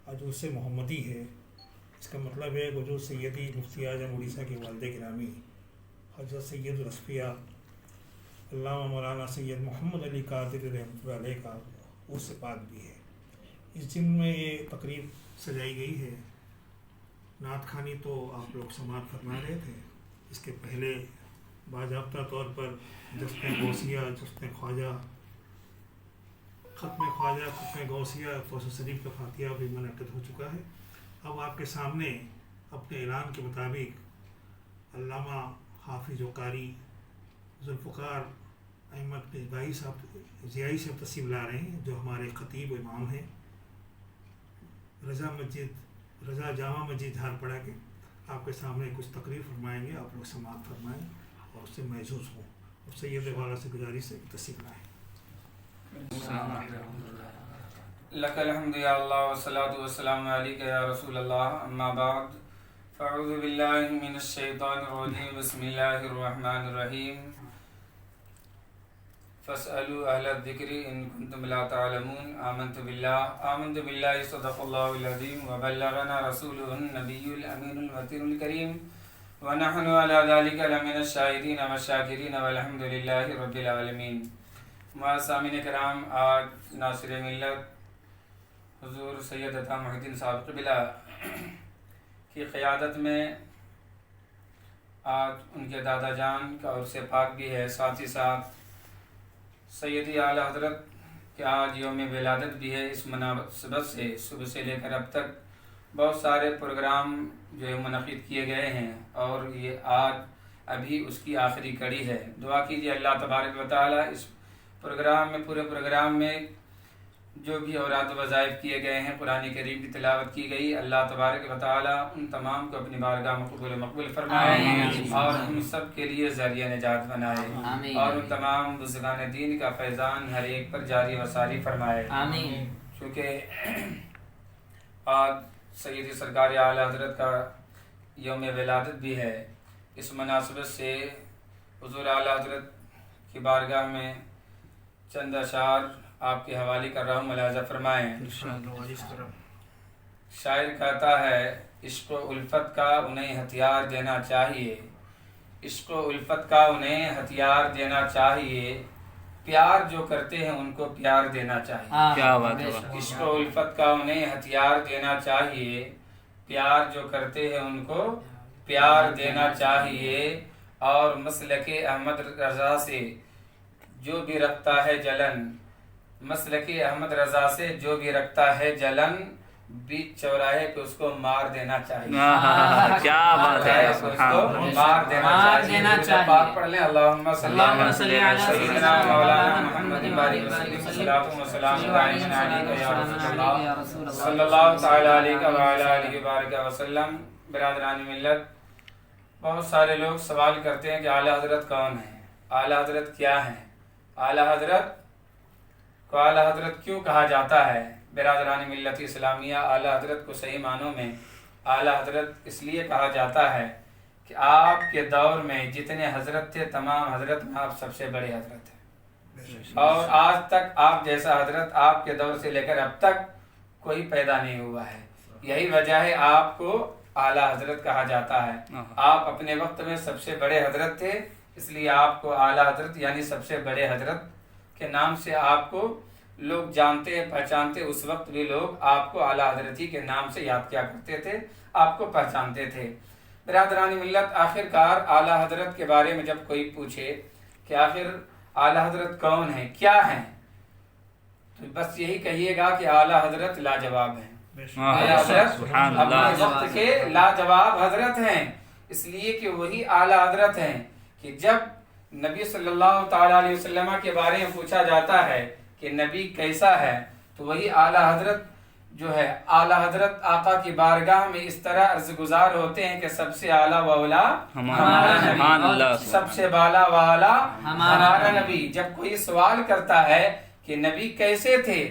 عجوز محمدی ہے۔ اس کا مطلب ہے حضور سیدی مفتی اعظم اڑیسہ کے والد گرامی حضرت سید الاسفیاء علامہ مولانا سید محمد علی قادری رحمۃ اللہ علیہ کا عرس پاک بھی ہے۔ اس دن میں یہ تقریب سجائی گئی ہے۔ نعت خوانی تو آپ لوگ سماعت فرما رہے تھے، اس کے پہلے باضابطہ طور پر جشن غوثیہ، جشن خواجہ، ختم خواجہ، ختم غوثیہ، توسط شریف کا فاتحہ بھی منعقد ہو چکا ہے۔ اب آپ کے سامنے اپنے اعلان کے مطابق علامہ حافظ و قاری ذوالفقار احمد مصباحی صاحب ضیائی سے تشریف لا رہے ہیں، جو ہمارے خطیب و امام ہیں رضا جامع مسجد جھارپڑا کے۔ آپ کے سامنے کچھ تقریر فرمائیں گے، آپ لوگ سماعت فرمائیں اور اس سے محظوظ ہوں، اور سید والا سے گزارش ہے تشریف لائیں۔ لک الحمد یا اللہ والصلاة والسلام علیک یا رسول اللہ، اما بعد فاعوذ باللہ من الشیطان الرجیم، بسم اللہ الرحمن الرحیم۔ فاسألوا اہل الذکر ان کنتم لا تعلمون۔ آمنت باللہ صدق اللہ العظیم وبلغنا رسولہ النبی الامین المتین الکریم ونحن علی ذلک لمن الشاہدین والشاکرین والحمد للہ رب العالمین۔ معزز سامعین کرام، آج ناصر ملت حضور سید عطا محی الدین صاحب قبلہ کی قیادت میں آج ان کے دادا جان کا عرس پاک بھی ہے، ساتھ ہی ساتھ سیدی اعلیٰ حضرت کے آج یوم ولادت بھی ہے۔ اس مناسبت سے صبح سے لے کر اب تک بہت سارے پروگرام جو ہے منعقد کیے گئے ہیں، اور یہ آج ابھی اس کی آخری کڑی ہے۔ دعا کیجیے اللہ تبارک و تعالی اس پروگرام میں، پورے پروگرام میں جو بھی اوراد و وظائف کیے گئے ہیں، قرآن کریم کی تلاوت کی گئی، اللہ تبارک و تعالی ان تمام کو اپنی بارگاہ میں قبول و مقبول فرمائے اور ہم سب کے لیے ذریعہ نجات بنائے، اور ان تمام بزرگان دین کا فیضان ہر ایک پر جاری و ساری فرمائے۔ چونکہ آج سیدی سرکار اعلیٰ حضرت کا یوم ولادت بھی ہے، اس مناسبت سے حضور اعلیٰ حضرت کی بارگاہ میں چند اشعار آپ کے حوالے کر رہا ہوں، ملاحظہ فرمائیں۔ شاعر کہتا ہے، عشق و الفت کا انہیں ہتھیار دینا چاہیے، عشق و الفت کا انہیں ہتھیار دینا چاہیے، پیار جو کرتے ہیں ان کو پیار دینا چاہیے۔ کیا بات ہے! عشق و الفت کا انہیں ہتھیار دینا چاہیے، پیار جو کرتے ہیں ان کو پیار دینا چاہیے، اور مسلک احمد رضا سے جو بھی رکھتا ہے جلن، مسلک احمد رضا سے جو بھی رکھتا ہے جلن، بیچ چوراہے پہ اس کو مار دینا چاہیے۔ کیا بات ہے! اس کو مار دینا چاہیے۔ پاک پڑھ لیں، اللہم صلی علی سیدنا مولانا محمد بارک وسلم صلاۃ و سلام دائمین علیک یا رسول اللہ صلی اللہ تعالی علیہ وعلی آلہ وبارک وسلم۔ برادران ملت، بہت سارے لوگ سوال کرتے ہیں کہ اعلیٰ حضرت کون ہیں، اعلیٰ حضرت کیا ہیں، اعلیٰ حضرت کو اعلیٰ حضرت کیوں کہا جاتا ہے؟ برادران ملت اسلامیہ، اعلیٰ حضرت کو صحیح معنوں میں اعلیٰ حضرت اس لیے کہا جاتا ہے کہ آپ کے دور میں جتنے حضرت تھے، تمام حضرت میں آپ سب سے بڑے حضرت ہیں، اور آج تک آپ جیسا حضرت آپ کے دور سے لے کر اب تک کوئی پیدا نہیں ہوا ہے۔ یہی وجہ ہے آپ کو اعلیٰ حضرت کہا جاتا ہے۔ آپ اپنے وقت میں سب سے بڑے حضرت تھے، اس لیے آپ کو اعلیٰ حضرت یعنی سب سے بڑے حضرت کے نام سے آپ کو لوگ جانتے پہچانتے۔ اس وقت بھی لوگ آپ کو اعلیٰ حضرتی کے نام سے یاد کیا کرتے تھے، آپ کو پہچانتے تھے۔ برادران ملت، آخرکار اعلیٰ حضرت کے بارے میں جب کوئی پوچھے کہ آخر اعلیٰ حضرت کون ہیں، کیا ہیں، تو بس یہی کہیے گا کہ اعلیٰ حضرت لاجواب ہیں۔ اعلیٰ حضرت اپنے وقت کے لاجواب حضرت ہیں، اس لیے کہ وہی اعلیٰ حضرت ہیں کہ جب نبی صلی اللہ تعالی علیہ وسلم کے بارے میں پوچھا جاتا ہے کہ نبی کیسا ہے، تو وہی اعلیٰ حضرت جو ہے، اعلیٰ حضرت آقا کی بارگاہ میں اس طرح عرض گزار ہوتے ہیں کہ سب سے اعلیٰ و اولا ہمارا نبی، سب سے بالا و اعلیٰ ہمارا نبی۔ جب کوئی سوال کرتا ہے کہ نبی کیسے تھے،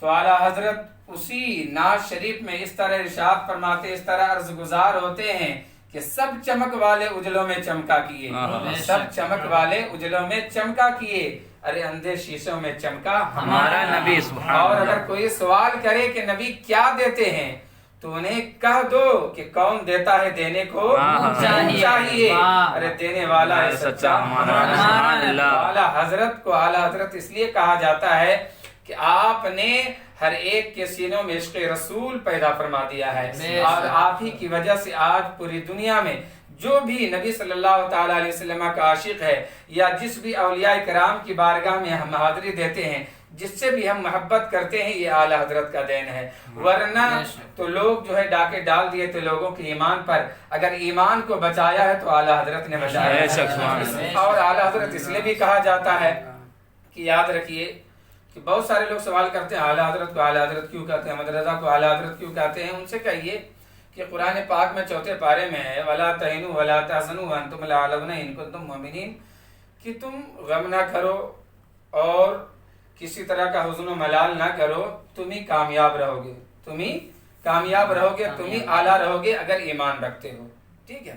تو اعلیٰ حضرت اسی نعت شریف میں اس طرح ارشاد فرماتے، اس طرح عرض گزار ہوتے ہیں کہ سب چمک والے اجلوں میں چمکا کیے، سب چمک والے اجلوں میں چمکا کیے، ارے اندھے شیشوں میں چمکا ہمارا نبی سبحان اور اللہ۔ اگر کوئی سوال کرے کہ نبی کیا دیتے ہیں تو انہیں کہہ دو کہ کون دیتا ہے دینے کو چاہیے، ارے دینے والا ہے سچا ہمارا اعلیٰ حضرت کو اعلیٰ حضرت اس لیے کہا جاتا ہے کہ آپ نے ہر ایک کے سینوں میں عشق رسول پیدا فرما دیا ہے، اور آپ ہی کی وجہ سے آج پوری دنیا میں جو بھی نبی صلی اللہ تعالیٰ علیہ وسلم کا عاشق ہے یا جس بھی اولیاء کرام کی بارگاہ میں ہم حاضری دیتے ہیں، جس سے بھی ہم محبت کرتے ہیں، یہ اعلیٰ حضرت کا دین ہے۔ ورنہ تو لوگ جو ہے ڈاکے ڈال دیے تھے لوگوں کے ایمان پر، اگر ایمان کو بچایا ہے تو اعلیٰ حضرت نے بچایا ہے۔ اور اعلیٰ حضرت اس لیے بھی کہا جاتا ہے کہ یاد رکھیے کہ بہت سارے لوگ سوال کرتے ہیں اعلیٰ حضرت کو اعلیٰ حضرت کیوں کہتے ہیں، احمد رضا کو اعلیٰ حضرت کیوں کہتے ہیں؟ ان سے کہیے کہ قرآن پاک میں 4 پارے میں ہے وَلَا تَهِنُوا وَلَا تَحْزَنُوا وَأَنْتُمُ الْأَعْلَوْنَ إِن كُنتُم مُؤْمِنِينَ، کہ تم غم نہ کرو اور کسی طرح کا حزن و ملال نہ کرو، تم ہی کامیاب رہو گے، تم ہی کامیاب رہو گے، تم ہی اعلیٰ رہو گے اگر ایمان رکھتے ہو۔ ٹھیک ہے،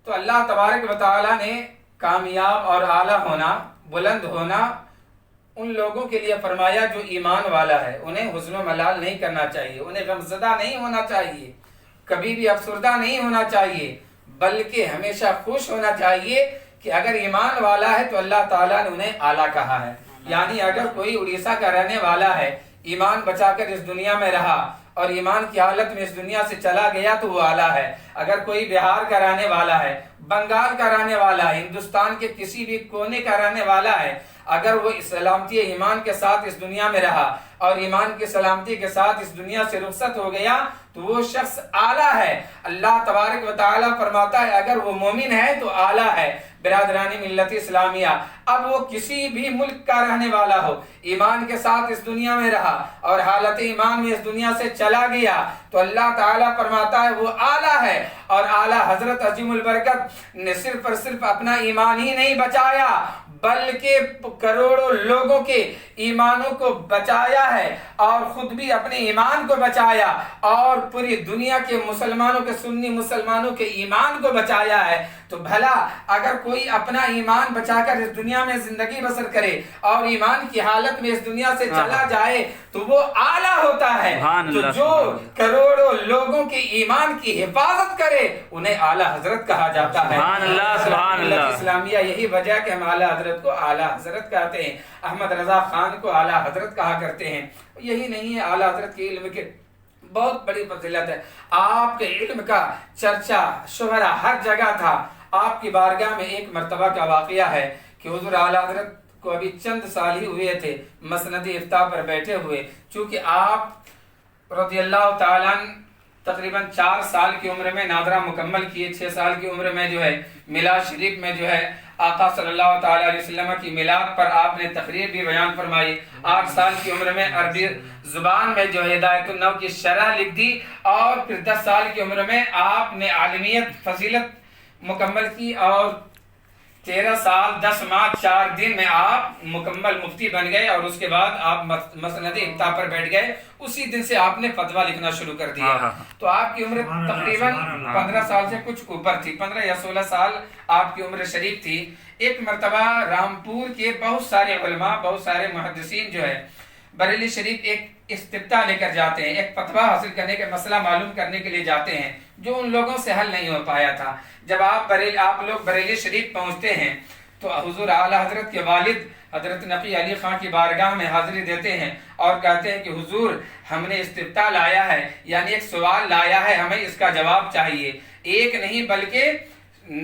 تو اللہ تبارک و تعالیٰ نے کامیاب اور اعلیٰ ہونا، بلند ہونا ان لوگوں کے لیے فرمایا جو ایمان والا ہے، انہیں حزن و ملال نہیں کرنا چاہیے، انہیں غمزدہ نہیں ہونا چاہیے، کبھی بھی افسردہ نہیں ہونا چاہیے، بلکہ ہمیشہ خوش ہونا چاہیے کہ اگر ایمان والا ہے تو اللہ تعالیٰ نے انہیں اعلیٰ کہا ہے۔ یعنی اگر کوئی اڑیسہ کا رہنے والا ہے، ایمان بچا کر اس دنیا میں رہا اور ایمان کی حالت میں اس دنیا سے چلا گیا تو وہ اعلیٰ ہے۔ اگر کوئی بہار کا رہنے والا ہے، بنگال کا رہنے والا ہے، ہندوستان کے کسی بھی کونے کا رہنے والا ہے، اگر وہ سلامتی ایمان کے ساتھ اس دنیا میں رہا اور ایمان کی سلامتی کے ساتھ اس دنیا سے رخصت ہو گیا تو وہ شخص اعلیٰ ہے۔ اللہ تبارک و تعالیٰ فرماتا ہے اگر وہ مومن ہے تو اعلیٰ ہے۔ برادرانی ملت اسلامیہ، اب وہ کسی بھی ملک کا رہنے والا ہو، ایمان کے ساتھ اس دنیا میں رہا اور حالت ایمان میں اس دنیا سے چلا گیا تو اللہ تعالیٰ فرماتا ہے وہ اعلیٰ ہے۔ اور اعلیٰ حضرت عظیم البرکت نے صرف اور صرف اپنا ایمان ہی نہیں بچایا بلکہ کروڑوں لوگوں کے ایمانوں کو بچایا ہے اور خود بھی اپنے ایمان کو بچایا اور پوری دنیا کے مسلمانوں کے سنی مسلمانوں کے ایمان کو بچایا ہے۔ تو بھلا اگر کوئی اپنا ایمان بچا کر اس دنیا میں زندگی بسر کرے اور ایمان کی حالت میں اس دنیا سے چلا جائے تو وہ اعلیٰ ہوتا ہے۔ تو جو کروڑوں لوگوں کے ایمان کی حفاظت کرے انہیں اعلیٰ حضرت کہا جاتا ہے۔ اسلامیہ یہی وجہ کہ ہم اعلیٰ حضرت کو اعلیٰ حضرت کہتے ہیں، احمد رضا خان کو اعلیٰ حضرت کہا کرتے ہیں۔ یہی نہیں ہے، اعلیٰ حضرت کے علم کے بہت بڑی فضیلت ہے، آپ کے علم کا چرچا شہرہ ہر جگہ تھا۔ آپ کی بارگاہ میں ایک مرتبہ کا واقعہ ہے کہ حضور اعلیٰ حضرت کو ابھی چند سال ہی ہوئے تھے، مسند افتاء پر بیٹھے ہوئے، چونکہ آپ رضی اللہ تعالیٰ تقریباً 4 سال کی عمر میں نادرہ مکمل کیے، 6 سال کی عمر میں جو ہے میلاد شریف میں جو ہے آقا صلی اللہ تعالیٰ علیہ وسلم کی میلاد پر آپ نے تقریر بھی بیان فرمائی۔ 8 سال کی عمر میں عربی زبان میں جو ہدایت النو کی شرح لکھ دی اور پھر 10 سال کی عمر میں آپ نے عالمیت فضیلت مکمل کی اور 13 سال 10 ماہ 4 دن میں آپ مکمل مفتی بن گئے اور اس کے بعد آپ مسند افتاء پر بیٹھ گئے۔ اسی دن سے آپ نے فتویٰ لکھنا شروع کر دیا۔ تو آپ کی عمر تقریباً 15 سال سے کچھ اوپر تھی، 15 یا 16 سال آپ کی عمر شریف تھی۔ ایک مرتبہ رامپور کے بہت سارے علماء، بہت سارے محدثین جو ہے بریلی شریف ایک استفتاء لے کر جاتے ہیں، ایک فتویٰ حاصل کرنے کے مسئلہ معلوم کرنے کے لیے جاتے ہیں جو ان لوگوں سے حل نہیں ہو پایا تھا۔ جب آپ لوگ بریلی شریف پہنچتے ہیں تو حضور اعلیٰ حضرت کے والد حضرت نقی علی خان کی بارگاہ میں حاضری دیتے ہیں اور کہتے ہیں کہ حضور ہم نے استفتاء لایا ہے، یعنی ایک سوال لایا ہے، ہمیں اس کا جواب چاہیے۔ ایک نہیں بلکہ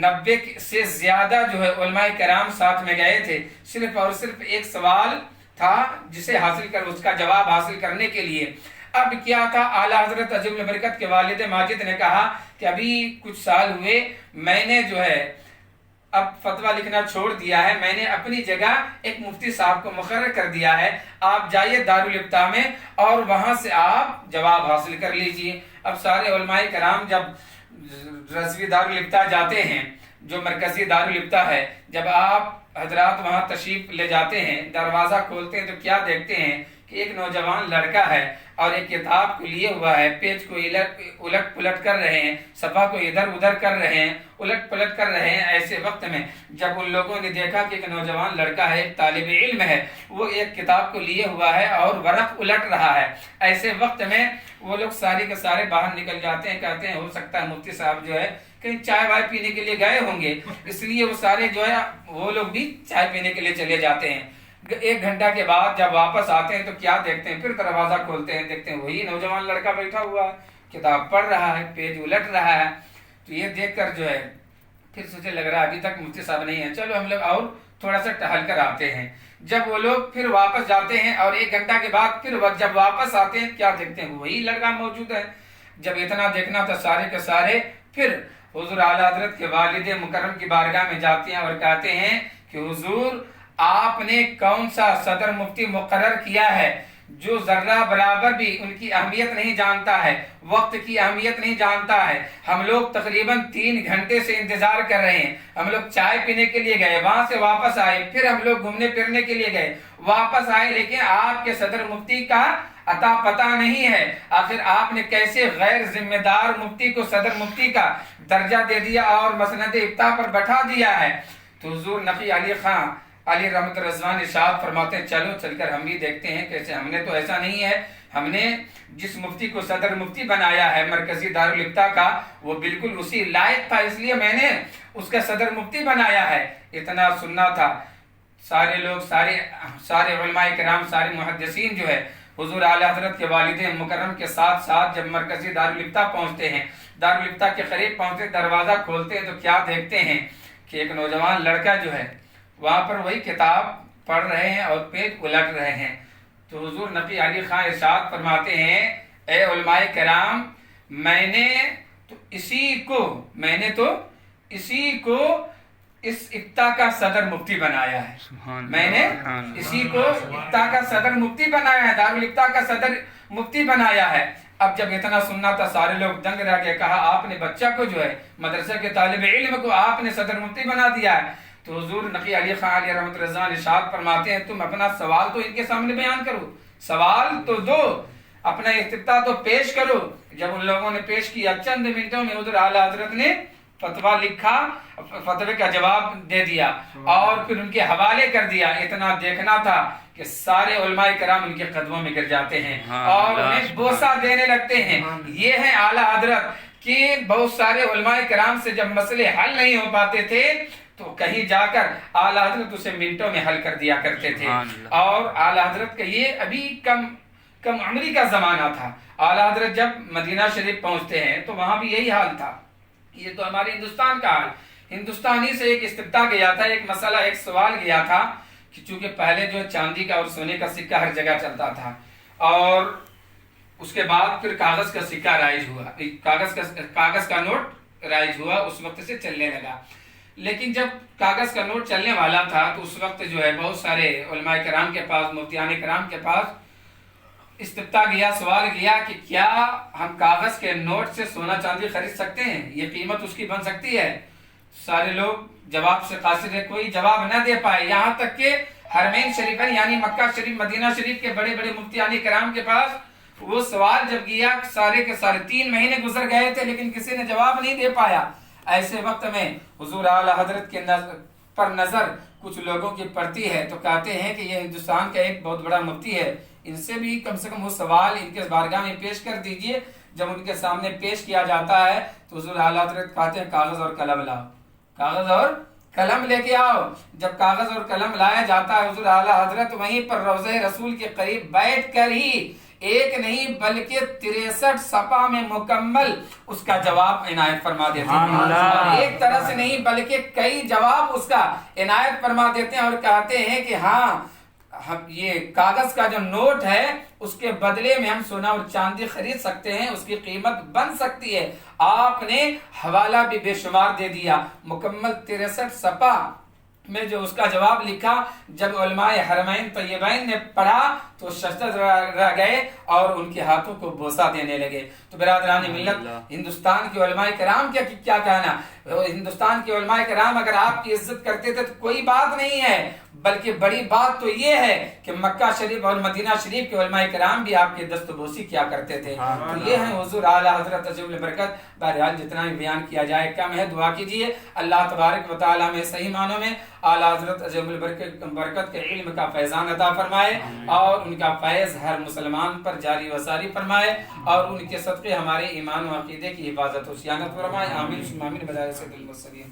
90 سے زیادہ جو ہے علماء کرام ساتھ میں گئے تھے، صرف اور صرف ایک سوال تھا جسے حاصل کر اس کا جواب حاصل کرنے کے لیے۔ اب کیا تھا، اعلیٰ حضرت عظیم البرکت کے والد ماجد نے کہا کہ ابھی کچھ سال ہوئے میں نے جو ہے اب فتویٰ لکھنا چھوڑ دیا ہے، میں نے اپنی جگہ ایک مفتی صاحب کو مقرر کر دیا ہے، آپ جائیے دارالفتاء میں اور وہاں سے آپ جواب حاصل کر لیجئے۔ اب سارے علماء کرام جب رضوی دارالفتاء جاتے ہیں جو مرکزی دارالفتاء ہے، جب آپ حضرات وہاں تشریف لے جاتے ہیں، دروازہ کھولتے ہیں تو کیا دیکھتے ہیں کہ ایک نوجوان لڑکا ہے اور ایک کتاب کو لیے ہوا ہے، پیج کو الٹ پلٹ کر رہے ہیں، صفحہ کو ادھر ادھر کر رہے ہیں، الٹ پلٹ کر رہے ہیں۔ ایسے وقت میں جب ان لوگوں نے دیکھا کہ ایک نوجوان لڑکا ہے، ایک طالب علم ہے، وہ ایک کتاب کو لیے ہوا ہے اور ورق الٹ رہا ہے، ایسے وقت میں وہ لوگ سارے کے سارے باہر نکل جاتے ہیں، کہتے ہیں ہو سکتا ہے مفتی صاحب جو ہے کہیں چائے وائے پینے کے لیے گئے ہوں گے، اس لیے وہ سارے جو ہے وہ لوگ بھی چائے پینے کے لیے چلے جاتے ہیں۔ 1 گھنٹہ کے بعد جب واپس آتے ہیں تو کیا دیکھتے ہیں، پھر دروازہ کھولتے ہیں، دیکھتے ہیں وہی نوجوان لڑکا بیٹھا ہوا ہے، کتاب پڑھ رہا ہے، پیج الٹ رہا ہے۔ تو یہ دیکھ کر جو ہے پھر سوچے لگ رہا ہے ابھی تک مفتی صاحب نہیں ہے، چلو ہم لوگ اور تھوڑا سا ٹہل کر آتے ہیں۔ جب وہ لوگ پھر واپس جاتے ہیں اور 1 گھنٹہ کے بعد پھر جب واپس آتے ہیں کیا دیکھتے ہیں وہی لڑکا موجود ہے۔ جب اتنا دیکھنا تو سارے کے سارے پھر حضور اعلیٰ حضرت کے والد مکرم کی بارگاہ میں جاتے ہیں اور کہتے ہیں کہ حضور آپ نے کون سا صدر مفتی مقرر کیا ہے جو ذرہ برابر بھی ان کی اہمیت نہیں جانتا ہے، وقت کی اہمیت نہیں جانتا ہے۔ ہم لوگ تقریباً 3 گھنٹے سے انتظار کر رہے ہیں، ہم لوگ چائے پینے کے لیے گئے، وہاں سے واپس آئے، پھر ہم لوگ گھومنے پھرنے کے لیے گئے، واپس آئے، لیکن آپ کے صدر مفتی کا عطا پتہ نہیں ہے۔ آخر آپ نے کیسے غیر ذمہ دار مفتی کو صدر مفتی کا درجہ دے دیا اور مسند افتاء پر بٹھا دیا ہے؟ تو حضور نقی علی خان علی رحمت رضوان ارشاد فرماتے ہیں چلو چل کر ہم بھی دیکھتے ہیں کیسے۔ ہم نے تو ایسا نہیں ہے، ہم نے جس مفتی کو صدر مفتی بنایا ہے مرکزی دارالافتاء کا وہ بالکل اسی لائق تھا، اس لیے میں نے اس کا صدر مفتی بنایا ہے۔ اتنا سننا تھا، سارے لوگ سارے علماء کرام سارے محدثین جو ہے حضور اعلیٰ حضرت کے والد مکرم کے ساتھ ساتھ جب مرکزی دارالافتاء پہنچتے ہیں، دارالافتاء کے قریب پہنچتے دروازہ کھولتے ہیں تو کیا دیکھتے ہیں کہ ایک نوجوان لڑکا جو ہے وہاں پر وہی کتاب پڑھ رہے ہیں اور پیج الٹ رہے ہیں۔ تو حضور نقی علی خان ارشاد فرماتے ہیں اے علماء کرام میں نے تو اسی کو اس افتاء کا صدر مفتی بنایا ہے، میں نے اسی کو افتاء کا صدر مفتی بنایا ہے، دارالافتاء کا صدر مفتی بنایا ہے۔ اب جب اتنا سننا تھا سارے لوگ دنگ رہ گئے، کہا آپ نے بچہ کو جو ہے مدرسہ کے طالب علم کو آپ نے صدر مفتی بنا دیا ہے۔ تو حضور نقی علی خان علیہ رحمت رضوان ارشاد فرماتے ہیں تم اپنا سوال تو ان کے سامنے بیان کرو، سوال تو دو، اپنا استفتاء تو پیش کرو۔ جب ان لوگوں نے پیش کیا چند منٹوں میں حضور اعلیٰ حضرت نے فتویٰ لکھا، فتوے کا جواب دے دیا اور پھر ان کے حوالے کر دیا۔ اتنا دیکھنا تھا کہ سارے علماء کرام ان کے قدموں میں گر جاتے ہیں اور انہیں بوسہ دینے لگتے ہیں۔ یہ ہے اعلیٰ حضرت کہ بہت سارے علماء کرام سے جب مسئلے حل نہیں ہو پاتے تھے تو کہیں جا کر اعلیٰ حضرت اسے منٹوں میں حل کر دیا کرتے تھے۔ اور اعلیٰ حضرت کا یہ ابھی کم عمری کا زمانہ تھا۔ اعلیٰ حضرت جب مدینہ شریف پہنچتے ہیں تو وہاں بھی یہی حال تھا۔ یہ تو ہمارے ہندوستان کا حال، ہندوستانی سے ایک استفتاء گیا تھا، ایک مسئلہ ایک سوال گیا تھا کہ چونکہ پہلے جو چاندی کا اور سونے کا سکہ ہر جگہ چلتا تھا اور اس کے بعد پھر کاغذ کا سکہ رائج ہوا، کاغذ کا نوٹ رائج ہوا، اس وقت سے چلنے لگا۔ لیکن جب کاغذ کا نوٹ چلنے والا تھا تو اس وقت جو ہے بہت سارے علماء کرام کے پاس، مفتیان کرام کے پاس استفتاء گیا، سوال گیا کہ کیا ہم کاغذ کے نوٹ سے سونا چاندی خرید سکتے ہیں، یہ قیمت اس کی بن سکتی ہے؟ سارے لوگ جواب سے قاصر ہے، کوئی جواب نہ دے پائے، یہاں تک کہ حرمین شریفین یعنی مکہ شریف مدینہ شریف کے بڑے بڑے مفتیان کرام کے پاس وہ سوال جب گیا سارے کے سارے 3 مہینے گزر گئے تھے لیکن کسی نے جواب نہیں دے پایا۔ ایسے وقت میں حضور اعلیٰ حضرت کے پر نظر کچھ لوگوں کی پڑتی ہے تو کہتے ہیں کہ یہ ہندوستان کا ایک بہت بڑا مفتی ہے، ان سے بھی کم سے کم وہ سوال ان کے بارگاہ میں پیش کر دیجئے۔ جب ان کے سامنے پیش کیا جاتا ہے تو حضور اعلیٰ حضرت کہتے ہیں کاغذ اور قلم لاؤ، کاغذ اور قلم لے کے آؤ۔ جب کاغذ اور قلم لایا جاتا ہے حضور اعلیٰ حضرت وہیں پر روضہ رسول کے قریب بیٹھ کر ہی ایک نہیں بلکہ 63 صفحہ میں مکمل اس کا جواب عنایت فرما دیتے ہیں، اور ایک طرح سے نہیں بلکہ کئی جواب اس کا عنایت فرما دیتے ہیں اور کہتے ہیں کہ ہاں یہ کاغذ کا جو نوٹ ہے اس کے بدلے میں ہم سونا اور چاندی خرید سکتے ہیں، اس کی قیمت بن سکتی ہے۔ آپ نے حوالہ بھی بے شمار دے دیا، مکمل 63 صفحہ میں جو اس کا جواب لکھا، جب علماء حرمین طیبین نے پڑھا تو ششدر رہ گئے اور ان کے ہاتھوں کو بوسہ دینے لگے۔ تو برادران ملت، ہندوستان کے علماء کرام کیا کہنا، ہندوستان کے علماء کرام اگر آپ کی عزت کرتے تھے تو کوئی بات نہیں ہے، بلکہ بڑی بات تو یہ ہے کہ مکہ شریف اور مدینہ شریف کے علماء کرام بھی آپ کے دست و بوسی کیا کرتے تھے۔ تو یہ ہیں حضور اعلیٰ حضرت عجیب البرکت۔ بہرحال جتنا بھی بیان کیا جائے کم ہے، دعا کیجیے اللہ تبارک و تعالیٰ میں صحیح معنوں میں اعلیٰ حضرت عجیب البرکت کے علم کا فیضان عطا فرمائے اور ان کا فیض ہر مسلمان پر جاری و ساری فرمائے اور ان کے صدقے ہمارے ایمان و عقیدے کی حفاظت و صیانت فرمائے۔ آمین ثم آمین بجائے سید المرسلین۔